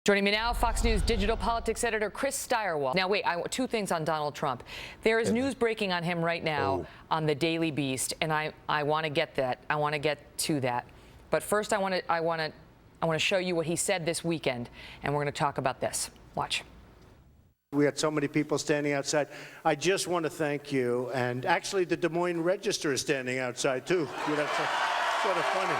Joining me now, Fox News digital politics editor Chris Stirewalt. Now, wait, two things on Donald Trump. There is news breaking on him right now on the Daily Beast, and I want to get that. I want to get to that. But first, I want to show you what he said this weekend, and we're going to talk about this. Watch. We had so many people standing outside. I just want to thank you. And actually, the Des Moines Register is standing outside, too. That's sort of funny.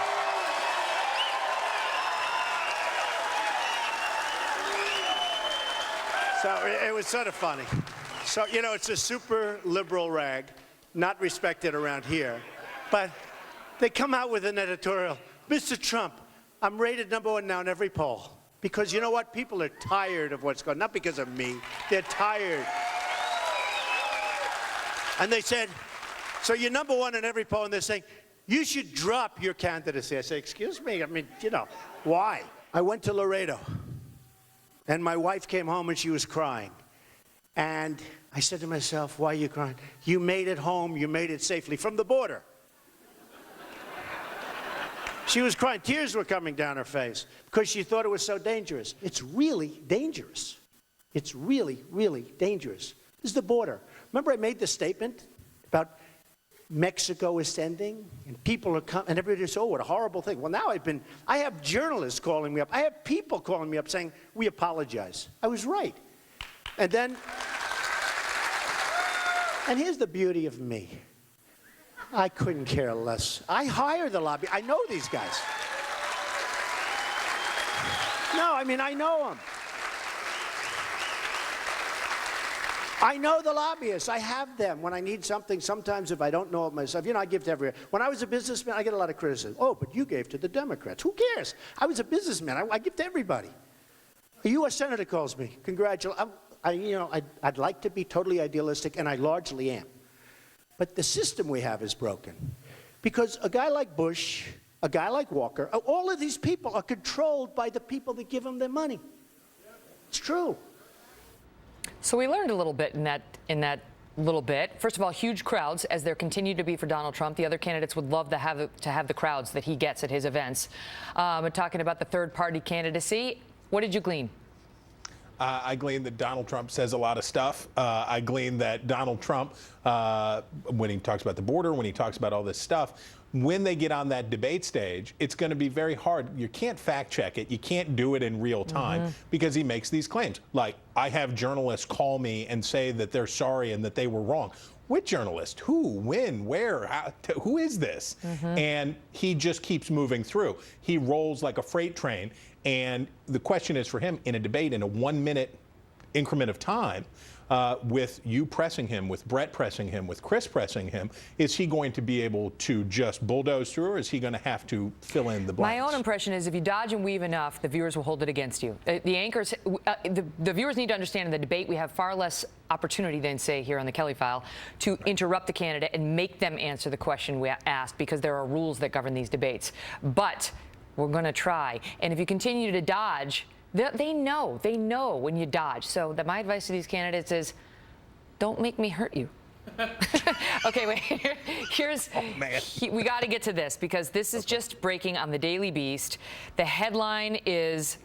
So it was sort of funny. So, you know, it's a super liberal rag, not respected around here. But they come out with an editorial. Mr. Trump, I'm rated #1 now in every poll. Because you know what? People are tired of what's going on. Not because of me. They're tired. And they said, so you're #1 in every poll, and they're saying, you should drop your candidacy. I say, excuse me? I mean, you know, why? I went to Laredo, and my wife came home, and she was crying. And I said to myself, why are you crying? You made it home. You made it safely from the border. She was crying. Tears were coming down her face because she thought it was so dangerous. It's really dangerous. It's really, really dangerous. This is the border. Remember I made the statement about Mexico is ending and people are coming, and everybody says, oh, what a horrible thing. Well, now I have journalists calling me up. I have people calling me up saying, we apologize. I was right. And here's the beauty of me. I couldn't care less. I hire the lobby. I know these guys. No, I mean, I know them. I know the lobbyists. I have them when I need something. Sometimes if I don't know it myself, you know, I give to everyone. When I was a businessman, I get a lot of criticism. Oh, but you gave to the Democrats. Who cares? I was a businessman. I give to everybody. A U.S. Senator calls me. Congratulations. I'd like to be totally idealistic, and I largely am. But the system we have is broken. Because a guy like Bush, a guy like Walker, all of these people are controlled by the people that give them their money. It's true. So we learned a little bit in that little bit. First of all, huge crowds, as there continue to be for Donald Trump. The other candidates would love to have the crowds that he gets at his events. Talking about the third-party candidacy, what did you glean? I glean that Donald Trump says a lot of stuff. I glean that Donald Trump, when he talks about the border, when he talks about all this stuff, when they get on that debate stage, it's going to be very hard. You can't fact check it. You can't do it in real time because he makes these claims. Like, I have journalists call me and say that they're sorry and that they were wrong. Which journalist? Who? When? Where? How, who is this? And he just keeps moving through. He rolls like a freight train. And the question is for him in a debate in a 1-minute increment of time, with you pressing him, with Brett pressing him, with Chris pressing him, is he going to be able to just bulldoze through, or is he going to have to fill in the blanks? My own impression is if you dodge and weave enough, the viewers will hold it against you. The anchors, the viewers need to understand in the debate we have far less opportunity than, say, here on the Kelly File to interrupt the candidate and make them answer the question we asked because there are rules that govern these debates. But we're going to try. And if you continue to dodge, they know when you dodge. So my advice to these candidates is, don't make me hurt you. Okay, wait. Here's. Oh, man. We got to get to this because this is just breaking on the Daily Beast. The headline is,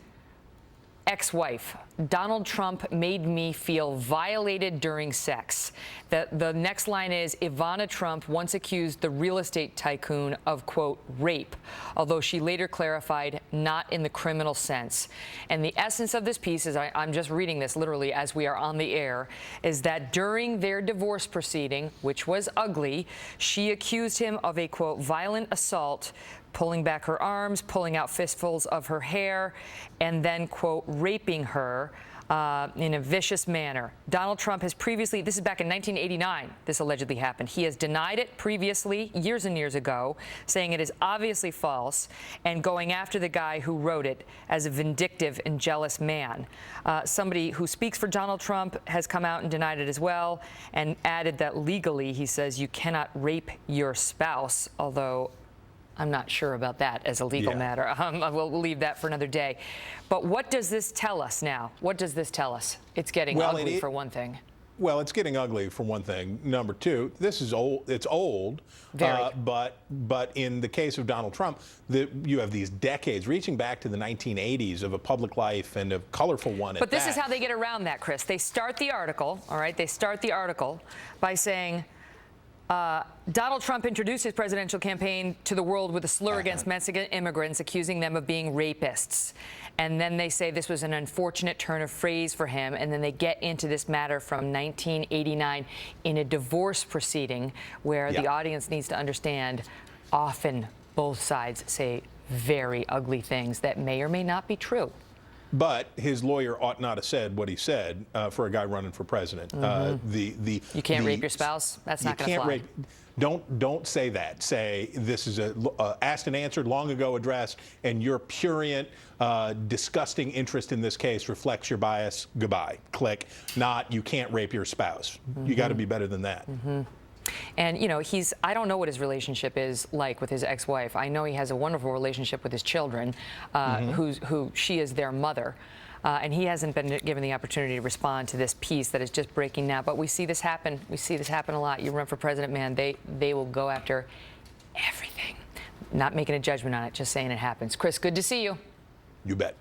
ex-wife, Donald Trump made me feel violated during sex. The next line is, Ivana Trump once accused the real estate tycoon of, quote, rape, although she later clarified not in the criminal sense. And the essence of this piece is, I'm just reading this literally as we are on the air, is that during their divorce proceeding, which was ugly, she accused him of a, quote, violent assault, pulling back her arms, pulling out fistfuls of her hair, and then, quote, raping her in a vicious manner. Donald Trump has previously, this is back in 1989, this allegedly happened. He has denied it previously, years and years ago, saying it is obviously false, and going after the guy who wrote it as a vindictive and jealous man. Somebody who speaks for Donald Trump has come out and denied it as well, and added that legally, he says, you cannot rape your spouse, although I'm not sure about that as a legal matter. We'll leave that for another day. But what does this tell us now? What does this tell us? It's getting ugly, for one thing. Well, it's getting ugly for one thing. Number two, this is old. It's old. Very. But in the case of Donald Trump, you have these decades reaching back to the 1980s of a public life and a colorful one. But this is how they get around that, Chris. They start the article, all right? They start the article by saying, Donald Trump introduced his presidential campaign to the world with a slur against Mexican immigrants, accusing them of being rapists. And then they say this was an unfortunate turn of phrase for him. And then they get into this matter from 1989 in a divorce proceeding where the audience needs to understand often both sides say very ugly things that may or may not be true. But his lawyer ought not have said what he said for a guy running for president. You can't rape your spouse. That's not going to fly. Don't say that. Say this is a asked and answered, long ago addressed, and your prurient, disgusting interest in this case reflects your bias. Goodbye. Click. Not you can't rape your spouse. You got to be better than that. And, you know, I don't know what his relationship is like with his ex-wife. I know he has a wonderful relationship with his children, who she is their mother. And he hasn't been given the opportunity to respond to this piece that is just breaking now. But we see this happen. We see this happen a lot. You run for president, man, they will go after everything. Not making a judgment on it, just saying it happens. Chris, good to see you. You bet.